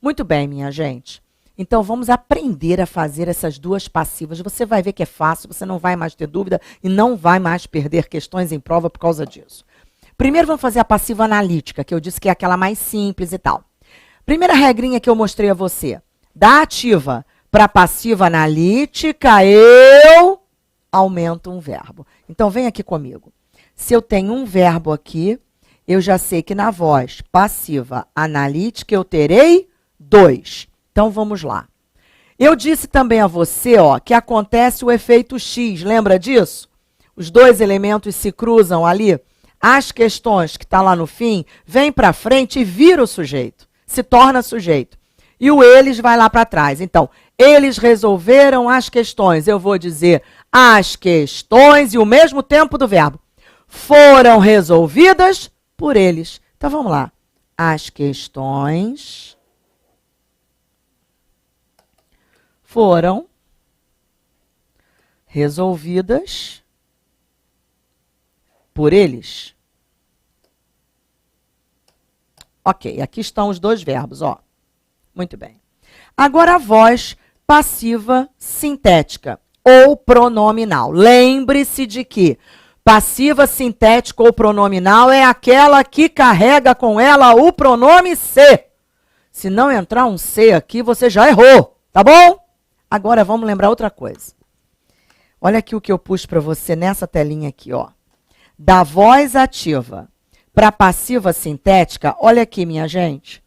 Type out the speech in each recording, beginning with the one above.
Muito bem, minha gente. Então, vamos aprender a fazer essas duas passivas. Você vai ver que é fácil, você não vai mais ter dúvida e não vai mais perder questões em prova por causa disso. Primeiro, vamos fazer a passiva analítica, que eu disse que é aquela mais simples e tal. Primeira regrinha que eu mostrei a você. Da ativa para passiva analítica, eu aumento um verbo. Então, vem aqui comigo. Se eu tenho um verbo aqui, eu já sei que na voz passiva analítica eu terei 2. Então, vamos lá. Eu disse também a você, ó, que acontece o efeito X. Lembra disso? Os dois elementos se cruzam ali. As questões que está lá no fim, vem para frente e vira o sujeito. Se torna sujeito. E o eles vai lá para trás. Então, eles resolveram as questões. Eu vou dizer as questões e o mesmo tempo do verbo. Foram resolvidas por eles. Então, vamos lá. As questões foram resolvidas por eles. Ok, aqui estão os dois verbos, ó. Muito bem. Agora a voz passiva sintética ou pronominal. Lembre-se de que passiva sintética ou pronominal é aquela que carrega com ela o pronome se. Se não entrar um se aqui, você já errou, tá bom? Agora vamos lembrar outra coisa. Olha aqui o que eu pus para você nessa telinha aqui, ó. Da voz ativa para passiva sintética, olha aqui, minha gente.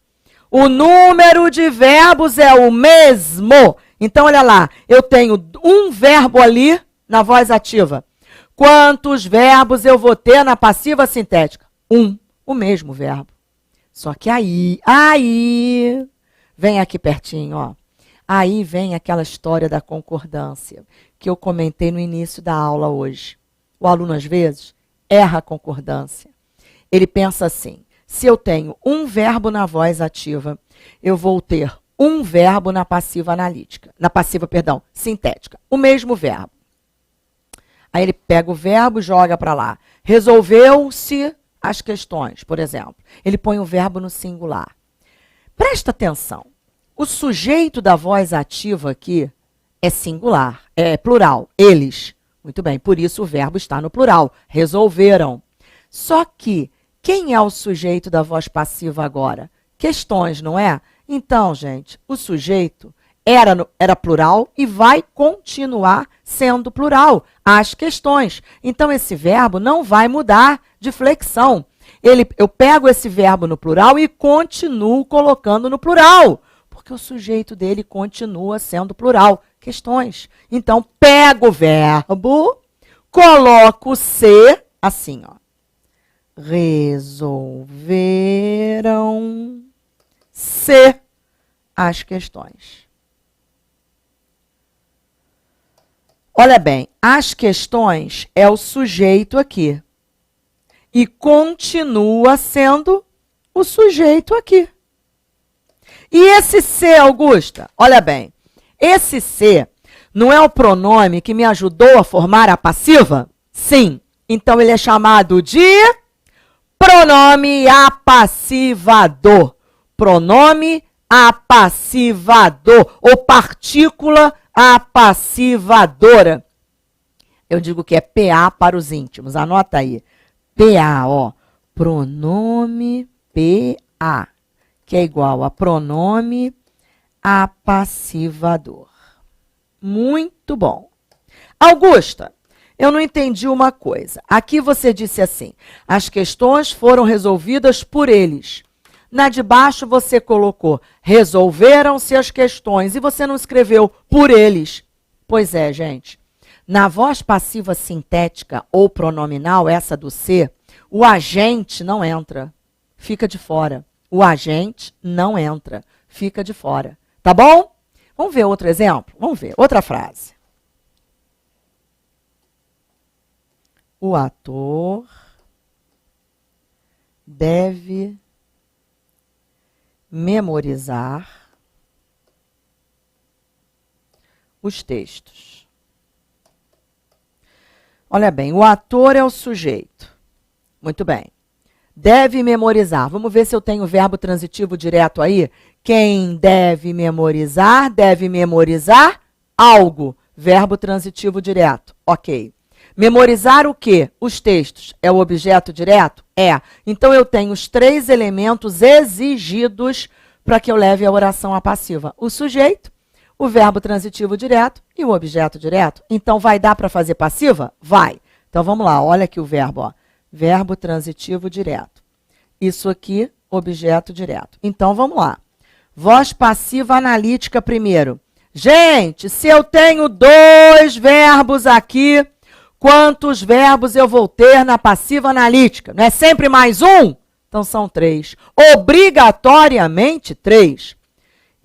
O número de verbos é o mesmo. Então, olha lá, eu tenho um verbo ali na voz ativa. Quantos verbos eu vou ter na passiva sintética? O mesmo verbo. Só que aí, vem aqui pertinho, ó. Aí vem aquela história da concordância, que eu comentei no início da aula hoje. O aluno, às vezes, erra a concordância. Ele pensa assim, se eu tenho um verbo na voz ativa, eu vou ter um verbo na passiva analítica, sintética, o mesmo verbo. Aí ele pega o verbo e joga para lá. Resolveu-se as questões, por exemplo. Ele põe o verbo no singular. Presta atenção. O sujeito da voz ativa aqui é singular, é plural, eles. Muito bem, por isso o verbo está no plural, resolveram. Só que, quem é o sujeito da voz passiva agora? Questões, não é? Então, gente, o sujeito era plural e vai continuar sendo plural, as questões. Então, esse verbo não vai mudar de flexão. Eu pego esse verbo no plural e continuo colocando no plural. Porque o sujeito dele continua sendo plural, questões. Então, pego o verbo, coloco o se, assim, ó. Resolveram-se as questões. Olha bem, as questões é o sujeito aqui. E continua sendo o sujeito aqui. E esse se, Augusta, olha bem, esse se não é o pronome que me ajudou a formar a passiva? Sim. Então, ele é chamado de pronome apassivador. Pronome apassivador, ou partícula apassivadora. Eu digo que é PA para os íntimos, anota aí. PA, ó, pronome PA. Que é igual a pronome apassivador. Muito bom. Augusta, eu não entendi uma coisa. Aqui você disse assim, as questões foram resolvidas por eles. Na de baixo você colocou, resolveram-se as questões, e você não escreveu por eles. Pois é, gente. Na voz passiva sintética ou pronominal, essa do se, o agente não entra, fica de fora. O agente não entra, fica de fora. Tá bom? Vamos ver outro exemplo? Vamos ver, outra frase. O ator deve memorizar os textos. Olha bem, o ator é o sujeito. Muito bem. Deve memorizar. Vamos ver se eu tenho verbo transitivo direto aí. Quem deve memorizar algo. Verbo transitivo direto. Ok. Memorizar o quê? Os textos. É o objeto direto? É. Então, eu tenho os 3 elementos exigidos para que eu leve a oração à passiva. O sujeito, o verbo transitivo direto e o objeto direto. Então, vai dar para fazer passiva? Vai. Então, vamos lá. Olha aqui o verbo, ó. Verbo transitivo direto. Isso aqui, objeto direto. Então, vamos lá. Voz passiva analítica primeiro. Gente, se eu tenho 2 verbos aqui, quantos verbos eu vou ter na passiva analítica? Não é sempre mais um? Então, são 3. Obrigatoriamente 3.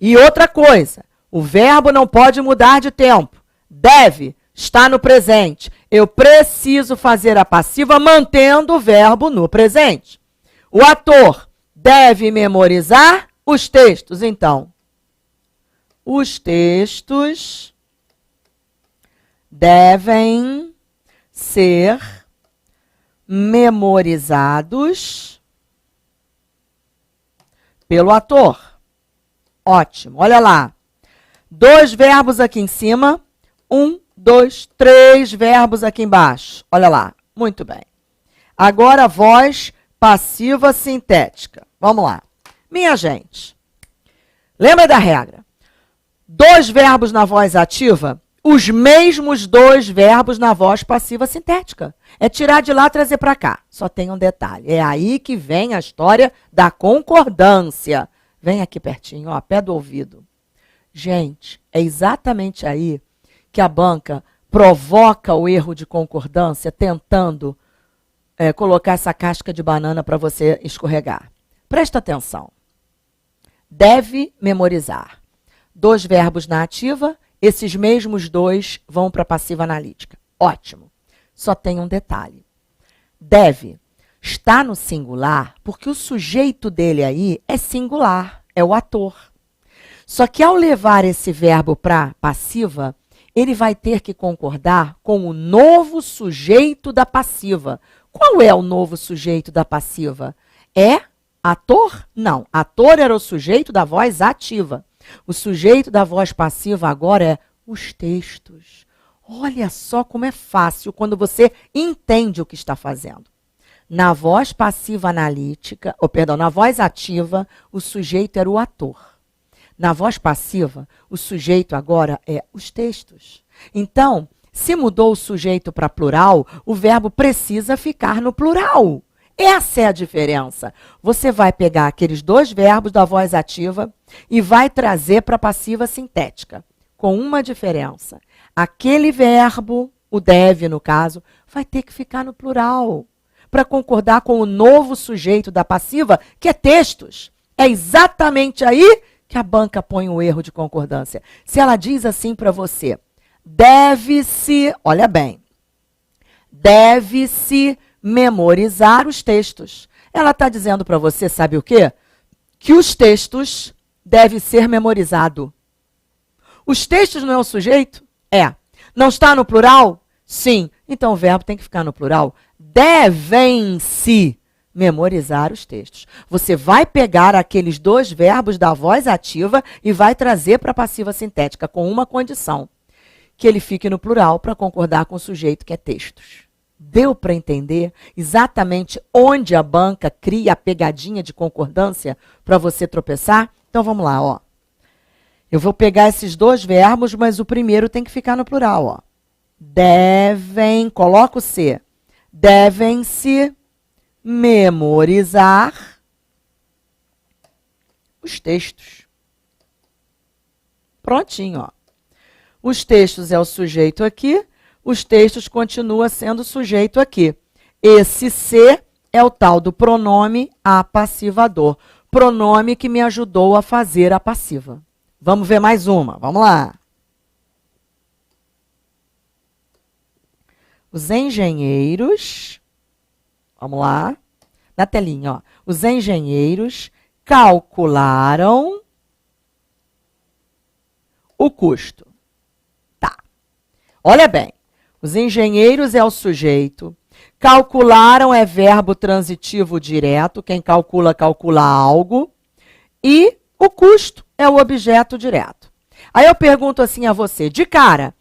E outra coisa, o verbo não pode mudar de tempo. Deve estar no presente. Eu preciso fazer a passiva mantendo o verbo no presente. O ator deve memorizar os textos. Então, os textos devem ser memorizados pelo ator. Ótimo. Olha lá. 2 verbos aqui em cima. 1, 2, 3 verbos aqui embaixo. Olha lá. Muito bem. Agora, voz passiva sintética. Vamos lá. Minha gente, lembra da regra? 2 verbos na voz ativa, os mesmos 2 verbos na voz passiva sintética. É tirar de lá e trazer para cá. Só tem um detalhe. É aí que vem a história da concordância. Vem aqui pertinho, ó, pé do ouvido. Gente, é exatamente aí que a banca provoca o erro de concordância, tentando colocar essa casca de banana para você escorregar. Presta atenção. Deve memorizar. 2 verbos na ativa, esses mesmos 2 vão para a passiva analítica. Ótimo. Só tem um detalhe. Deve está no singular porque o sujeito dele aí é singular, é o ator. Só que ao levar esse verbo para passiva, ele vai ter que concordar com o novo sujeito da passiva. Qual é o novo sujeito da passiva? É ator? Não. Ator era o sujeito da voz ativa. O sujeito da voz passiva agora é os textos. Olha só como é fácil quando você entende o que está fazendo. Na voz passiva analítica, na voz ativa, o sujeito era o ator. Na voz passiva, o sujeito agora é os textos. Então, se mudou o sujeito para plural, o verbo precisa ficar no plural. Essa é a diferença. Você vai pegar aqueles 2 verbos da voz ativa e vai trazer para a passiva sintética, com uma diferença. Aquele verbo, o deve no caso, vai ter que ficar no plural, para concordar com o novo sujeito da passiva, que é textos. É exatamente aí que a banca põe o erro de concordância. Se ela diz assim para você, deve-se, olha bem, deve-se memorizar os textos. Ela está dizendo para você, sabe o quê? Que os textos devem ser memorizados. Os textos não é o sujeito? É. Não está no plural? Sim. Então o verbo tem que ficar no plural. Devem-se memorizar os textos. Você vai pegar aqueles 2 verbos da voz ativa e vai trazer para a passiva sintética com uma condição, que ele fique no plural para concordar com o sujeito que é textos. Deu para entender exatamente onde a banca cria a pegadinha de concordância para você tropeçar? Então vamos lá, ó. Eu vou pegar esses 2 verbos, mas o primeiro tem que ficar no plural, ó. Devem, coloca o C. Devem-se memorizar os textos. Prontinho, ó. Os textos é o sujeito aqui, os textos continua sendo o sujeito aqui. Esse C é o tal do pronome apassivador. Pronome que me ajudou a fazer a passiva. Vamos ver mais uma, vamos lá. Os engenheiros, vamos lá, na telinha, ó. Os engenheiros calcularam o custo. Tá. Olha bem. Os engenheiros é o sujeito. Calcularam é verbo transitivo direto. Quem calcula, calcula algo. E o custo é o objeto direto. Aí eu pergunto assim a você, de cara,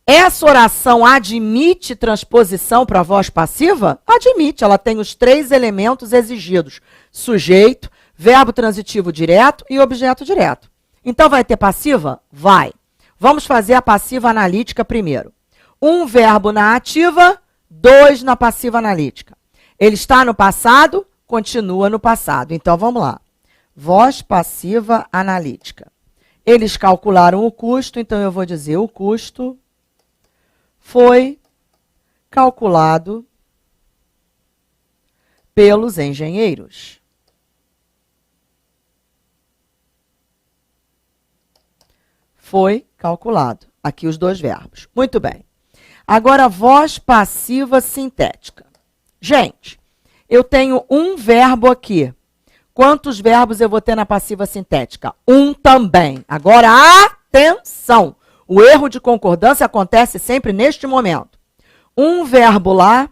essa oração admite transposição para a voz passiva? Admite, ela tem os 3 elementos exigidos. Sujeito, verbo transitivo direto e objeto direto. Então vai ter passiva? Vai. Vamos fazer a passiva analítica primeiro. 1 verbo na ativa, 2 na passiva analítica. Ele está no passado, continua no passado. Então vamos lá. Voz passiva analítica. Eles calcularam o custo, então eu vou dizer o custo foi calculado pelos engenheiros. Foi calculado. Aqui os 2 verbos. Muito bem. Agora, voz passiva sintética. Gente, eu tenho um verbo aqui. Quantos verbos eu vou ter na passiva sintética? 1 também. Agora, atenção! O erro de concordância acontece sempre neste momento. Um verbo lá,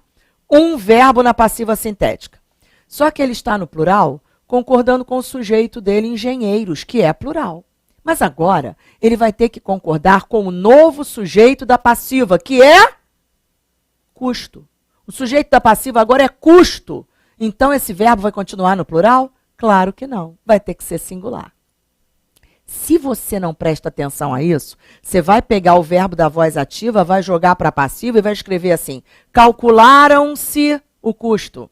um verbo na passiva sintética. Só que ele está no plural, concordando com o sujeito dele, engenheiros, que é plural. Mas agora, ele vai ter que concordar com o novo sujeito da passiva, que é custo. O sujeito da passiva agora é custo. Então, esse verbo vai continuar no plural? Claro que não. Vai ter que ser singular. Se você não presta atenção a isso, você vai pegar o verbo da voz ativa, vai jogar para a passiva e vai escrever assim, calcularam-se o custo.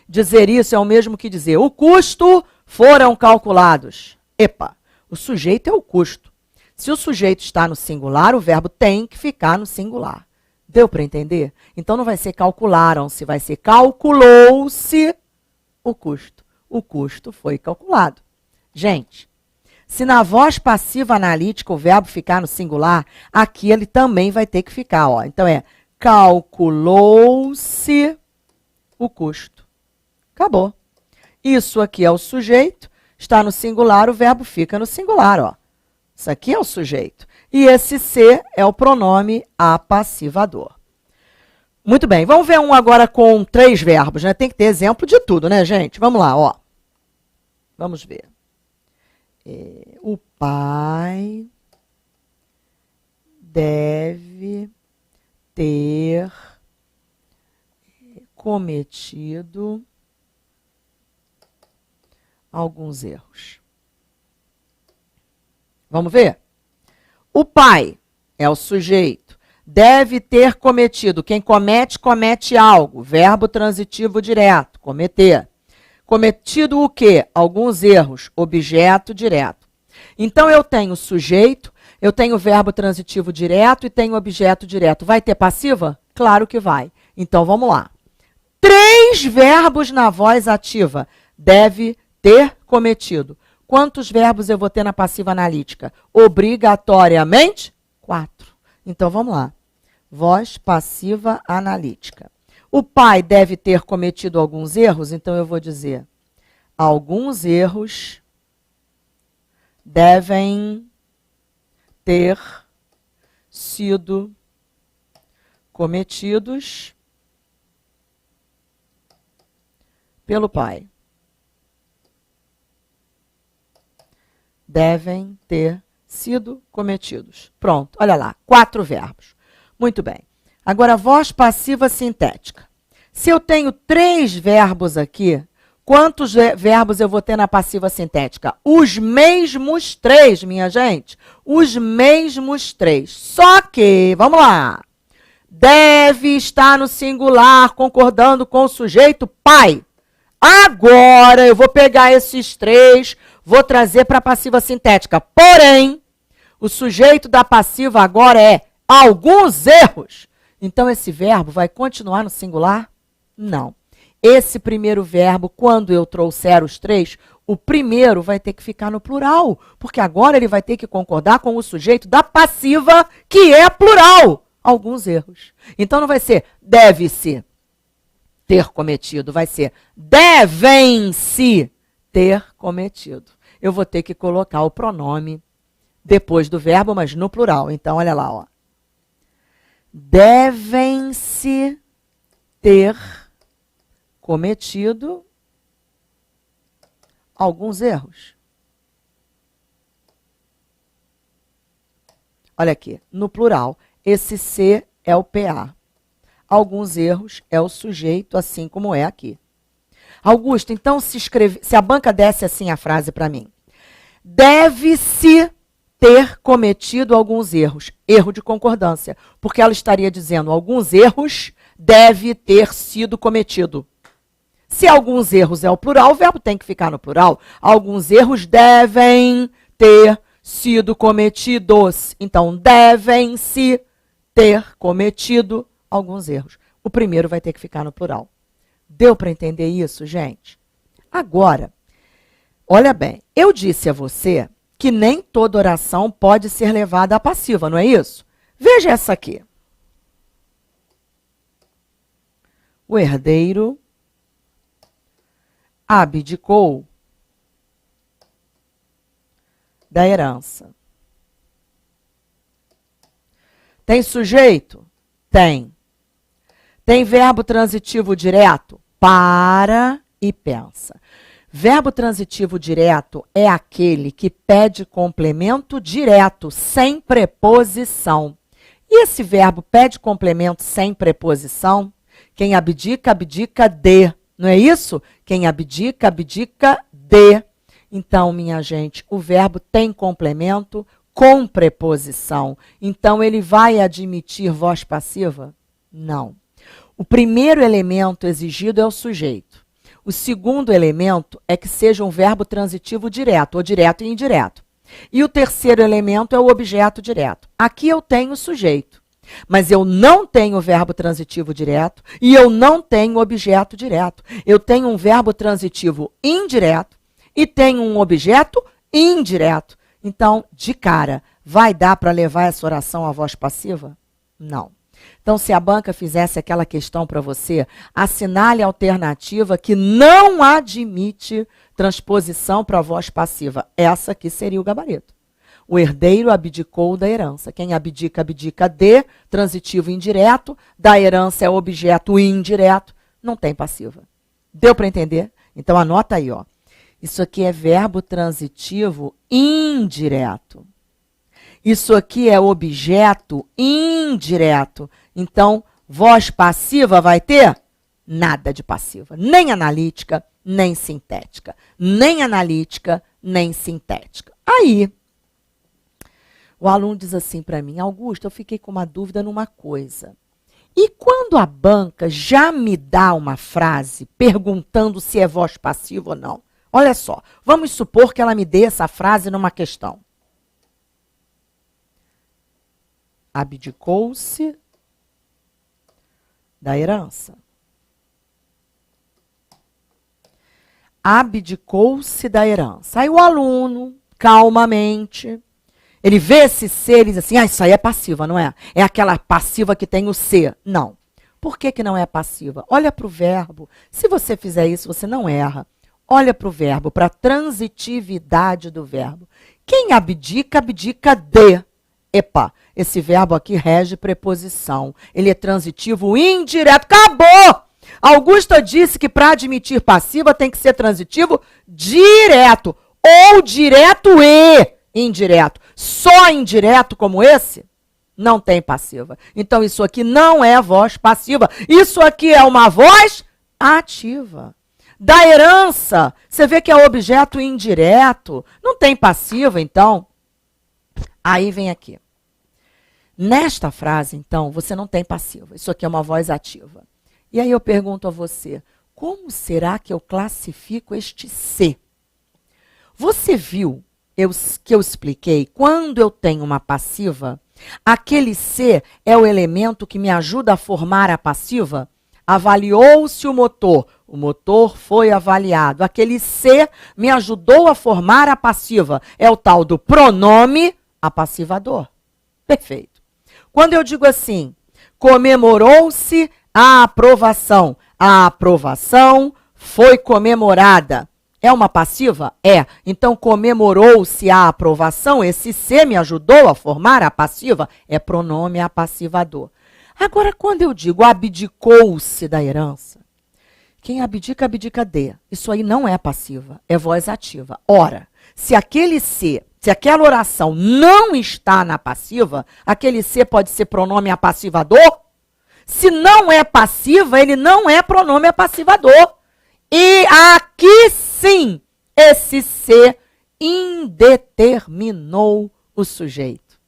Dizer isso é o mesmo que dizer, o custo foram calculados. Epa! O sujeito é o custo. Se o sujeito está no singular, o verbo tem que ficar no singular. Deu para entender? Então não vai ser calcularam-se, vai ser calculou-se o custo. O custo foi calculado. Gente, se na voz passiva analítica o verbo ficar no singular, aqui ele também vai ter que ficar. Ó. Então é calculou-se o custo. Acabou. Isso aqui é o sujeito. Está no singular, o verbo fica no singular, ó. Isso aqui é o sujeito. E esse ser é o pronome apassivador. Muito bem, vamos ver um agora com 3 verbos, né? Tem que ter exemplo de tudo, né, gente? Vamos lá, ó. Vamos ver. O pai deve ter cometido alguns erros. Vamos ver? O pai é o sujeito. Deve ter cometido. Quem comete, comete algo. Verbo transitivo direto. Cometer. Cometido o quê? Alguns erros. Objeto direto. Então, eu tenho sujeito, eu tenho verbo transitivo direto e tenho objeto direto. Vai ter passiva? Claro que vai. Então, vamos lá. 3 verbos na voz ativa. Deve ter cometido. Quantos verbos eu vou ter na passiva analítica? Obrigatoriamente, 4. Então, vamos lá. Voz passiva analítica. O pai deve ter cometido alguns erros, então eu vou dizer alguns erros devem ter sido cometidos pelo pai. Devem ter sido cometidos. Pronto, olha lá, 4 verbos. Muito bem. Agora, voz passiva sintética. Se eu tenho 3 verbos aqui, quantos verbos eu vou ter na passiva sintética? Os mesmos 3, minha gente. Os mesmos 3. Só que, vamos lá. Deve estar no singular, concordando com o sujeito pai. Agora, eu vou pegar esses 3, vou trazer para a passiva sintética. Porém, o sujeito da passiva agora é alguns erros. Então, esse verbo vai continuar no singular? Não. Esse primeiro verbo, quando eu trouxer os 3, o primeiro vai ter que ficar no plural, porque agora ele vai ter que concordar com o sujeito da passiva, que é plural. Alguns erros. Então, não vai ser deve-se. ter cometido. Vai ser devem-se ter cometido. Eu vou ter que colocar o pronome depois do verbo, mas no plural. Então, olha lá, ó. Devem-se ter cometido alguns erros. Olha aqui, no plural, esse se é o PA. Alguns erros é o sujeito, assim como é aqui. Augusto, então se a banca desse assim a frase para mim. Deve-se ter cometido alguns erros. Erro de concordância. Porque ela estaria dizendo alguns erros deve ter sido cometido. Se alguns erros é o plural, o verbo tem que ficar no plural. Alguns erros devem ter sido cometidos. Então, devem-se ter cometido alguns erros. O primeiro vai ter que ficar no plural. Deu para entender isso, gente? Agora, olha bem, eu disse a você que nem toda oração pode ser levada à passiva, não é isso? Veja essa aqui. O herdeiro abdicou da herança. Tem sujeito? Tem. Tem verbo transitivo direto? Para e pensa. Verbo transitivo direto é aquele que pede complemento direto, sem preposição. E esse verbo pede complemento sem preposição? Quem abdica, abdica de. Não é isso? Quem abdica, abdica de. Então, minha gente, o verbo tem complemento com preposição. Então, ele vai admitir voz passiva? Não. O primeiro elemento exigido é o sujeito. O segundo elemento é que seja um verbo transitivo direto, ou direto e indireto. E o terceiro elemento é o objeto direto. Aqui eu tenho o sujeito, mas eu não tenho verbo transitivo direto e eu não tenho objeto direto. Eu tenho um verbo transitivo indireto e tenho um objeto indireto. Então, de cara, vai dar para levar essa oração à voz passiva? Não. Então, se a banca fizesse aquela questão para você, assinale a alternativa que não admite transposição para a voz passiva. Essa aqui seria o gabarito. O herdeiro abdicou da herança. Quem abdica, abdica de, transitivo indireto, da herança é objeto indireto, não tem passiva. Deu para entender? Então, anota aí, ó. Isso aqui é verbo transitivo indireto. Isso aqui é objeto indireto. Então, voz passiva vai ter? Nada de passiva. Nem analítica, nem sintética. Nem analítica, nem sintética. Aí, o aluno diz assim para mim, Augusto, eu fiquei com uma dúvida numa coisa. E quando a banca já me dá uma frase perguntando se é voz passiva ou não? Olha só, vamos supor que ela me dê essa frase numa questão. Abdicou-se da herança. Abdicou-se da herança. Aí o aluno, calmamente, ele vê esse ser e diz assim, isso aí é passiva, não é? É aquela passiva que tem o ser. Não. Por que não é passiva? Olha para o verbo. Se você fizer isso, você não erra. Olha para o verbo, para a transitividade do verbo. Quem abdica, abdica de. Epa, esse verbo aqui rege preposição. Ele é transitivo indireto. Acabou! Augusta disse que para admitir passiva tem que ser transitivo direto. Ou direto e indireto. Só indireto como esse, não tem passiva. Então isso aqui não é voz passiva. Isso aqui é uma voz ativa. Da herança, você vê que é objeto indireto. Não tem passiva, então. Aí vem aqui. Nesta frase, então, você não tem passiva. Isso aqui é uma voz ativa. E aí eu pergunto a você, como será que eu classifico este se? Você viu que eu expliquei? Quando eu tenho uma passiva, aquele se é o elemento que me ajuda a formar a passiva? Avaliou-se o motor foi avaliado. Aquele se me ajudou a formar a passiva. É o tal do pronome apassivador. Perfeito. Quando eu digo assim, comemorou-se a aprovação. A aprovação foi comemorada. É uma passiva? É. Então, comemorou-se a aprovação. Esse se me ajudou a formar a passiva. É pronome apassivador. Agora, quando eu digo abdicou-se da herança, quem abdica, abdica de. Isso aí não é passiva, é voz ativa. Ora, se aquela oração não está na passiva, aquele se pode ser pronome apassivador. Se não é passiva, ele não é pronome apassivador. E aqui sim, esse se indeterminou o sujeito.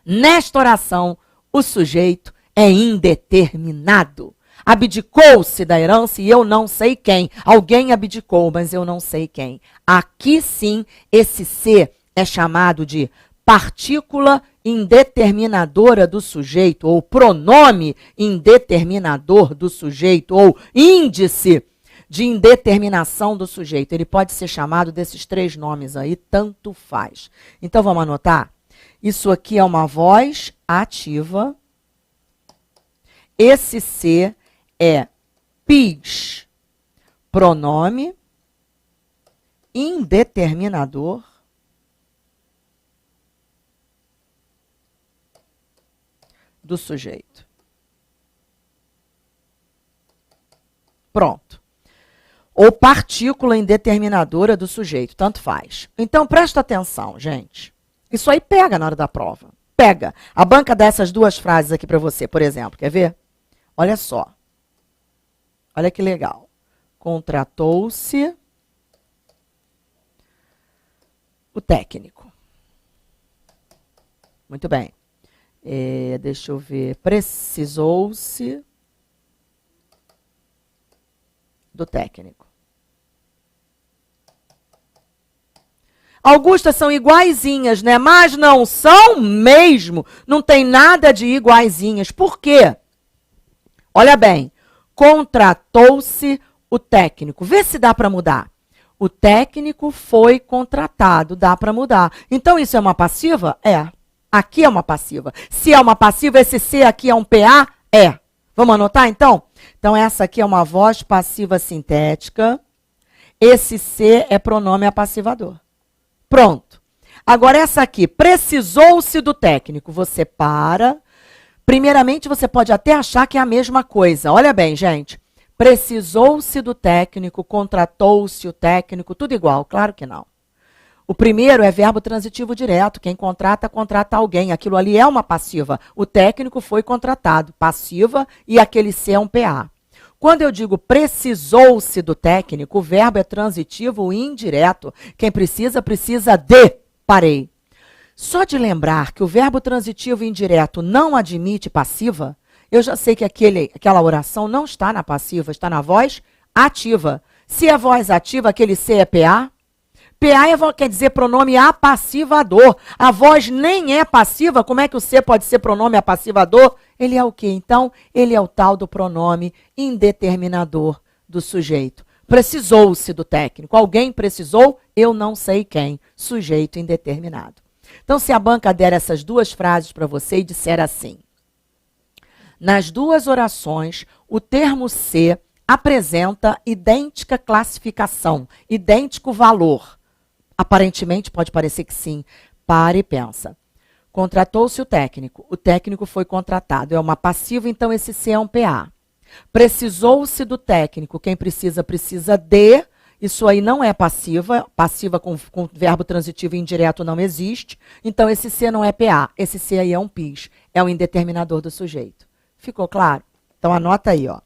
Nesta oração, o sujeito é indeterminado. Abdicou-se da herança e eu não sei quem. Alguém abdicou, mas eu não sei quem. Aqui sim, esse se é chamado de partícula indeterminadora do sujeito, ou pronome indeterminador do sujeito, ou índice de indeterminação do sujeito. Ele pode ser chamado desses três nomes aí, tanto faz. Então, vamos anotar? Isso aqui é uma voz ativa. Esse se é PIS, pronome indeterminador do sujeito. Pronto. Ou partícula indeterminadora do sujeito, tanto faz. Então, presta atenção, gente. Isso aí pega na hora da prova. Pega. A banca dessas duas frases aqui para você, por exemplo. Quer ver? Olha só. Olha que legal. Contratou-se o técnico. Muito bem. Deixa eu ver. Precisou-se do técnico. Augustas são iguaizinhas, né? Mas não são mesmo. Não tem nada de iguaizinhas. Por quê? Olha bem. Contratou-se o técnico. Vê se dá para mudar. O técnico foi contratado. Dá para mudar. Então, isso é uma passiva? É. Aqui é uma passiva. Se é uma passiva, esse se aqui é um PA? É. Vamos anotar, então? Então, essa aqui é uma voz passiva sintética. Esse se é pronome apassivador. Pronto. Agora, essa aqui, precisou-se do técnico. Você para. Primeiramente, você pode até achar que é a mesma coisa. Olha bem, gente. Precisou-se do técnico, contratou-se o técnico, tudo igual. Claro que não. O primeiro é verbo transitivo direto. Quem contrata, contrata alguém. Aquilo ali é uma passiva. O técnico foi contratado. Passiva e aquele se é um PA. Quando eu digo precisou-se do técnico, o verbo é transitivo indireto. Quem precisa, precisa de. Parei. Só de lembrar que o verbo transitivo indireto não admite passiva, eu já sei que aquela oração não está na passiva, está na voz ativa. Se é voz ativa, aquele se é PA. PA quer dizer pronome apassivador. A voz nem é passiva, como é que o se pode ser pronome apassivador? Ele é o quê? Então, ele é o tal do pronome indeterminador do sujeito. Precisou-se do técnico. Alguém precisou, eu não sei quem. Sujeito indeterminado. Então, se a banca der essas duas frases para você e disser assim: nas duas orações, o termo se apresenta idêntica classificação, idêntico valor. Aparentemente, pode parecer que sim. Pare e pensa. Contratou-se o técnico foi contratado. É uma passiva, então esse se é um PA. Precisou-se do técnico. Quem precisa, precisa de. Isso aí não é passiva. Passiva com verbo transitivo indireto não existe. Então, esse se não é PA. Esse se aí é um PIS. É o indeterminador do sujeito. Ficou claro? Então, anota aí, ó.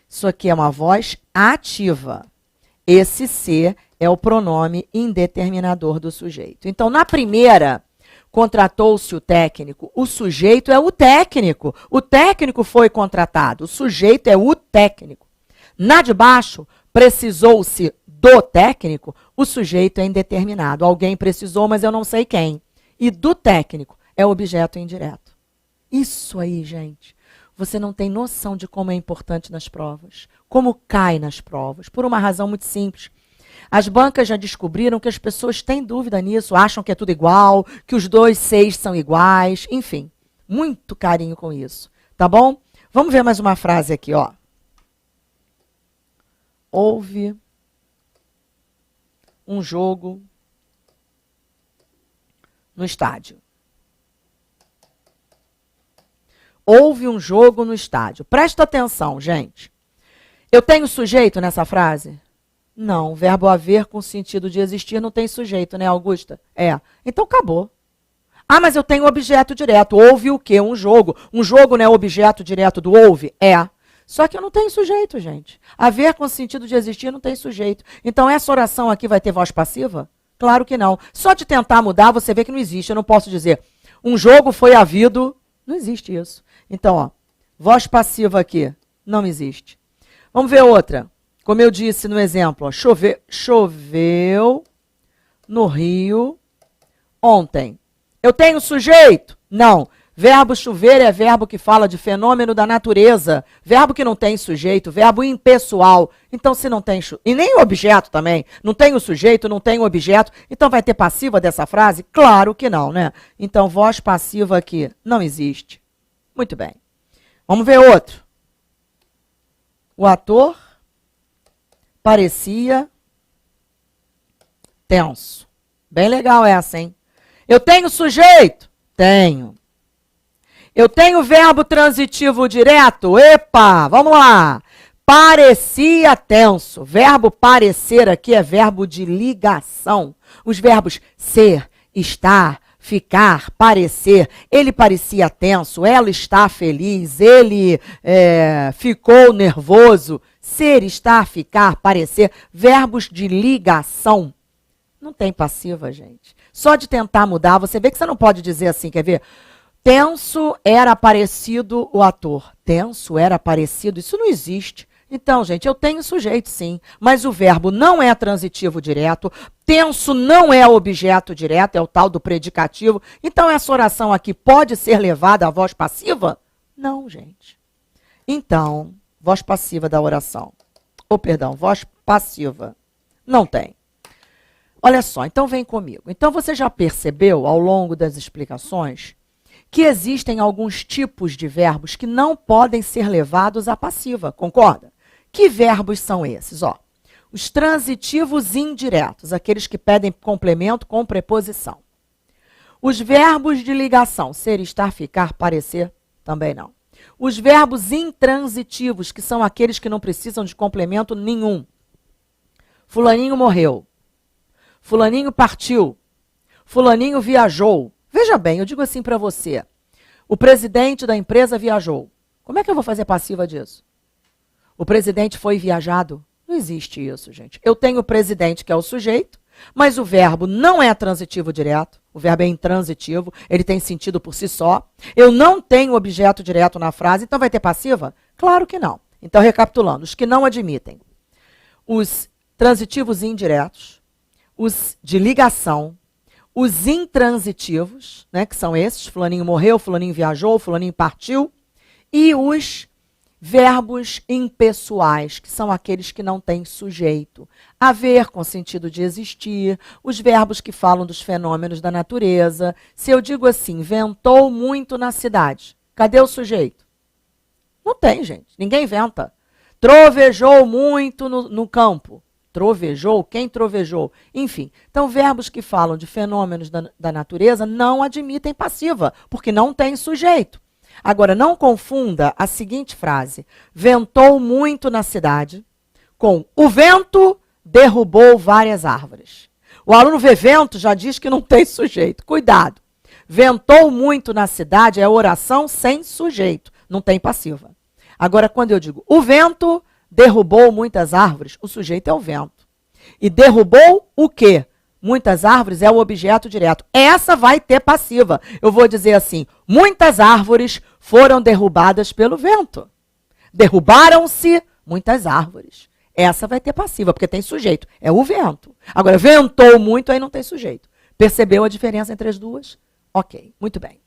Isso aqui é uma voz ativa. Esse se é o pronome indeterminador do sujeito. Então, na primeira, contratou-se o técnico. O sujeito é o técnico. O técnico foi contratado. O sujeito é o técnico. Na de baixo, precisou-se do técnico, o sujeito é indeterminado. Alguém precisou, mas eu não sei quem. E do técnico é objeto indireto. Isso aí, gente, você não tem noção de como é importante nas provas. Como cai nas provas. Por uma razão muito simples. As bancas já descobriram que as pessoas têm dúvida nisso, acham que é tudo igual, que os dois seis são iguais, enfim. Muito carinho com isso, tá bom? Vamos ver mais uma frase aqui, ó. Houve um jogo no estádio. Houve um jogo no estádio. Presta atenção, gente. Eu tenho sujeito nessa frase? Não. Verbo haver com sentido de existir não tem sujeito, né, Augusta? É. Então acabou. Ah, mas eu tenho objeto direto. Houve o quê? Um jogo. Um jogo não é objeto direto do houve? É. Só que eu não tenho sujeito, gente. Haver com sentido de existir não tem sujeito. Então essa oração aqui vai ter voz passiva? Claro que não. Só de tentar mudar, você vê que não existe. Eu não posso dizer, um jogo foi havido. Não existe isso. Então, ó, voz passiva aqui, não existe. Vamos ver outra. Como eu disse no exemplo, ó, choveu no Rio ontem. Eu tenho sujeito? Não. Verbo chover é verbo que fala de fenômeno da natureza. Verbo que não tem sujeito, verbo impessoal. Então, se não tem... E nem objeto também. Não tem o sujeito, não tem o objeto. Então, vai ter passiva dessa frase? Claro que não, né? Então, voz passiva aqui não existe. Muito bem. Vamos ver outro. O ator parecia tenso. Bem legal essa, hein? Eu tenho sujeito? Tenho. Eu tenho verbo transitivo direto? Epa, vamos lá. Parecia tenso. Verbo parecer aqui é verbo de ligação. Os verbos ser, estar, ficar, parecer. Ele parecia tenso, ela está feliz, ele ficou nervoso. Ser, estar, ficar, parecer. Verbos de ligação. Não tem passiva, gente. Só de tentar mudar, você vê que você não pode dizer assim, quer ver? Tenso era parecido o ator. Tenso era parecido, isso não existe. Então, gente, eu tenho sujeito sim, mas o verbo não é transitivo direto, tenso não é objeto direto, é o tal do predicativo. Então, essa oração aqui pode ser levada à voz passiva? Não, gente. Então, voz passiva da oração. Voz passiva. Não tem. Olha só, então vem comigo. Então, você já percebeu ao longo das explicações que existem alguns tipos de verbos que não podem ser levados à passiva, concorda? Que verbos são esses? Ó, os transitivos indiretos, aqueles que pedem complemento com preposição. Os verbos de ligação, ser, estar, ficar, parecer, também não. Os verbos intransitivos, que são aqueles que não precisam de complemento nenhum. Fulaninho morreu. Fulaninho partiu. Fulaninho viajou. Veja bem, eu digo assim para você. O presidente da empresa viajou. Como é que eu vou fazer passiva disso? O presidente foi viajado? Não existe isso, gente. Eu tenho o presidente, que é o sujeito, mas o verbo não é transitivo direto. O verbo é intransitivo, ele tem sentido por si só. Eu não tenho objeto direto na frase, então vai ter passiva? Claro que não. Então, recapitulando, os que não admitem. Os transitivos indiretos, os de ligação, os intransitivos, né, que são esses, fulaninho morreu, fulaninho viajou, fulaninho partiu, e os verbos impessoais, que são aqueles que não têm sujeito. Haver com sentido de existir, os verbos que falam dos fenômenos da natureza. Se eu digo assim, ventou muito na cidade, cadê o sujeito? Não tem, gente, ninguém inventa. Trovejou muito no campo. Trovejou? Quem trovejou? Enfim, então verbos que falam de fenômenos da natureza não admitem passiva, porque não tem sujeito. Agora, não confunda a seguinte frase, ventou muito na cidade, com o vento derrubou várias árvores. O aluno vê vento, já diz que não tem sujeito. Cuidado. Ventou muito na cidade é oração sem sujeito, não tem passiva. Agora, quando eu digo o vento derrubou muitas árvores, o sujeito é o vento. E derrubou o quê? Muitas árvores é o objeto direto. Essa vai ter passiva. Eu vou dizer assim, muitas árvores foram derrubadas pelo vento. Derrubaram-se muitas árvores. Essa vai ter passiva, porque tem sujeito. É o vento. Agora, ventou muito, aí não tem sujeito. Percebeu a diferença entre as duas? Ok, muito bem.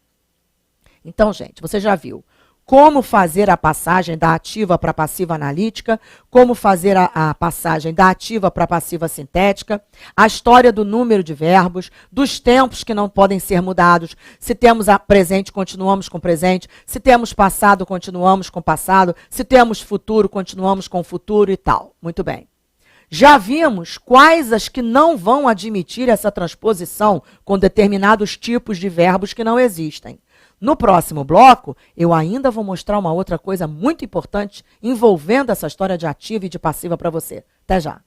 Então, gente, você já viu como fazer a passagem da ativa para a passiva analítica, como fazer a passagem da ativa para a passiva sintética, a história do número de verbos, dos tempos que não podem ser mudados. Se temos presente, continuamos com presente. Se temos passado, continuamos com passado. Se temos futuro, continuamos com futuro e tal. Muito bem. Já vimos quais as que não vão admitir essa transposição com determinados tipos de verbos que não existem. No próximo bloco, eu ainda vou mostrar uma outra coisa muito importante envolvendo essa história de ativa e de passiva para você. Até já!